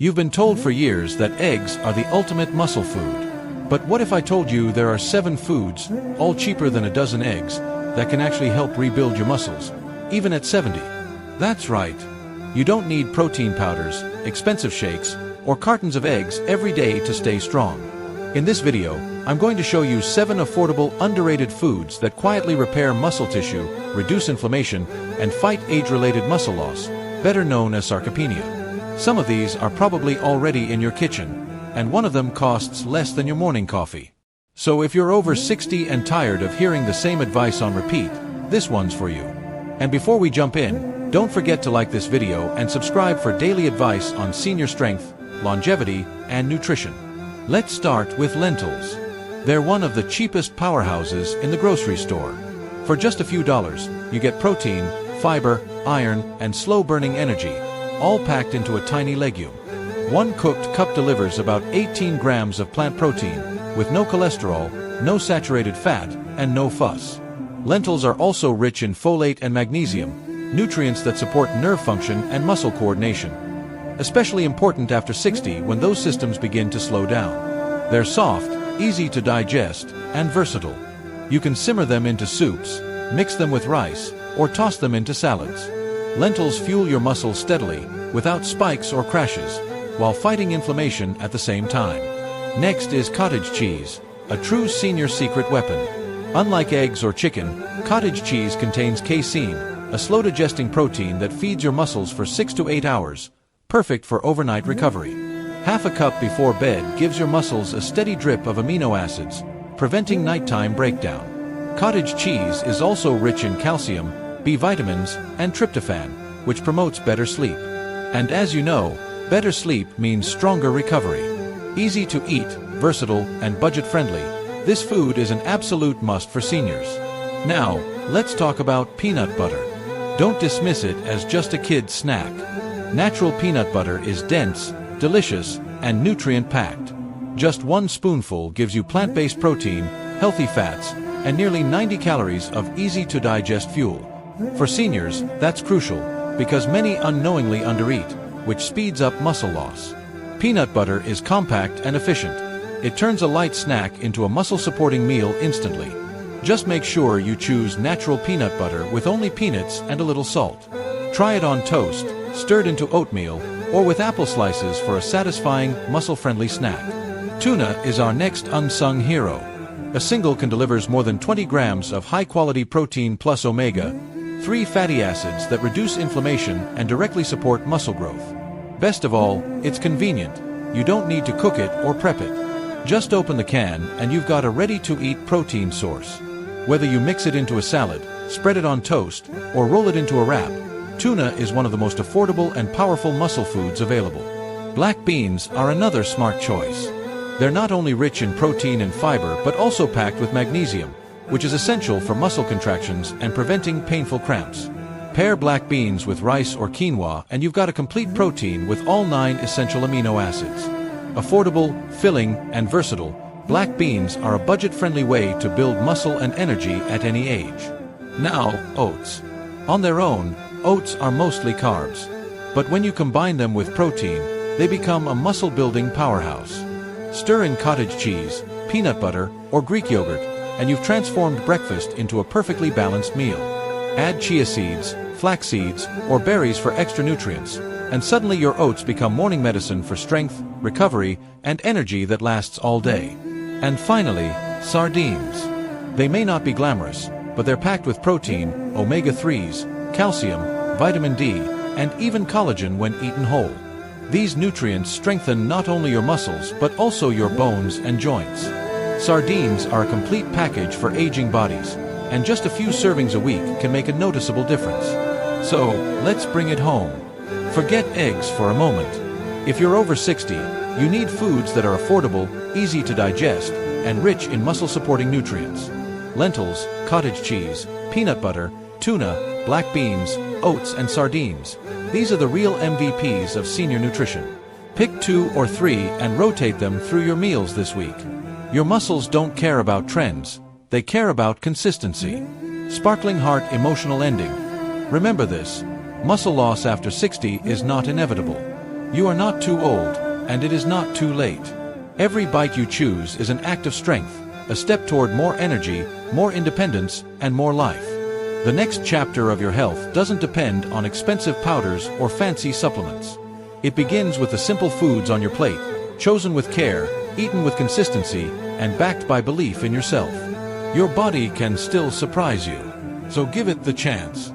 You've been told for years that eggs are the ultimate muscle food. But what if I told you there are 7 foods, all cheaper than a dozen eggs, that can actually help rebuild your muscles, even at 70? That's right. You don't need protein powders, expensive shakes, or cartons of eggs every day to stay strong. In this video, I'm going to show you 7 affordable, underrated foods that quietly repair muscle tissue, reduce inflammation, and fight age-related muscle loss, better known as sarcopenia. Some of these are probably already in your kitchen, and one of them costs less than your morning coffee. So if you're over 60 and tired of hearing the same advice on repeat, this one's for you. And before we jump in, don't forget to like this video and subscribe for daily advice on senior strength, longevity, and nutrition. Let's start with lentils. They're one of the cheapest powerhouses in the grocery store. For just a few dollars, you get protein, fiber, iron, and slow-burning energy, all packed into a tiny legume. One cooked cup delivers about 18 grams of plant protein, with no cholesterol, no saturated fat, and no fuss. Lentils are also rich in folate and magnesium, nutrients that support nerve function and muscle coordination. Especially important after 60 when those systems begin to slow down. They're soft, easy to digest, and versatile. You can simmer them into soups, mix them with rice, or toss them into salads. Lentils fuel your muscles steadily, without spikes or crashes, while fighting inflammation at the same time. Next is cottage cheese, a true senior secret weapon. Unlike eggs or chicken, cottage cheese contains casein, a slow-digesting protein that feeds your muscles for 6 to 8 hours, perfect for overnight recovery. Half a cup before bed gives your muscles a steady drip of amino acids, preventing nighttime breakdown. Cottage cheese is also rich in calcium, B vitamins, and tryptophan, which promotes better sleep. And as you know, better sleep means stronger recovery. Easy to eat, versatile, and budget-friendly, this food is an absolute must for seniors. Now, let's talk about peanut butter. Don't dismiss it as just a kid's snack. Natural peanut butter is dense, delicious, and nutrient-packed. Just 1 spoonful gives you plant-based protein, healthy fats, and nearly 90 calories of easy-to-digest fuel. For seniors, that's crucial, because many unknowingly undereat, which speeds up muscle loss. Peanut butter is compact and efficient. It turns a light snack into a muscle-supporting meal instantly. Just make sure you choose natural peanut butter with only peanuts and a little salt. Try it on toast, stirred into oatmeal, or with apple slices for a satisfying, muscle-friendly snack. Tuna is our next unsung hero. A single can deliver more than 20 grams of high-quality protein plus omega-3 fatty acids that reduce inflammation and directly support muscle growth. Best of all, it's convenient. You don't need to cook it or prep it. Just open the can and you've got a ready-to-eat protein source. Whether you mix it into a salad, spread it on toast, or roll it into a wrap, tuna is one of the most affordable and powerful muscle foods available. Black beans are another smart choice. They're not only rich in protein and fiber but also packed with magnesium, which is essential for muscle contractions and preventing painful cramps. Pair black beans with rice or quinoa and you've got a complete protein with all 9 essential amino acids. Affordable, filling, and versatile, black beans are a budget-friendly way to build muscle and energy at any age. Now, oats. On their own, oats are mostly carbs. But when you combine them with protein, they become a muscle-building powerhouse. Stir in cottage cheese, peanut butter, or Greek yogurt, and you've transformed breakfast into a perfectly balanced meal. Add chia seeds, flax seeds, or berries for extra nutrients, and suddenly your oats become morning medicine for strength, recovery, and energy that lasts all day. And finally, sardines. They may not be glamorous, but they're packed with protein, omega-3s, calcium, vitamin D, and even collagen when eaten whole. These nutrients strengthen not only your muscles but also your bones and joints. Sardines are a complete package for aging bodies, and just a few servings a week can make a noticeable difference. So, let's bring it home. Forget eggs for a moment. If you're over 60, you need foods that are affordable, easy to digest, and rich in muscle-supporting nutrients. Lentils, cottage cheese, peanut butter, tuna, black beans, oats, and sardines. These are the real MVPs of senior nutrition. Pick 2 or 3 and rotate them through your meals this week. Your muscles don't care about trends. They care about consistency. Sparkling heart emotional ending. Remember this. Muscle loss after 60 is not inevitable. You are not too old, and it is not too late. Every bite you choose is an act of strength, a step toward more energy, more independence, and more life. The next chapter of your health doesn't depend on expensive powders or fancy supplements. It begins with the simple foods on your plate, chosen with care, eaten with consistency, and backed by belief in yourself. Your body can still surprise you, so give it the chance.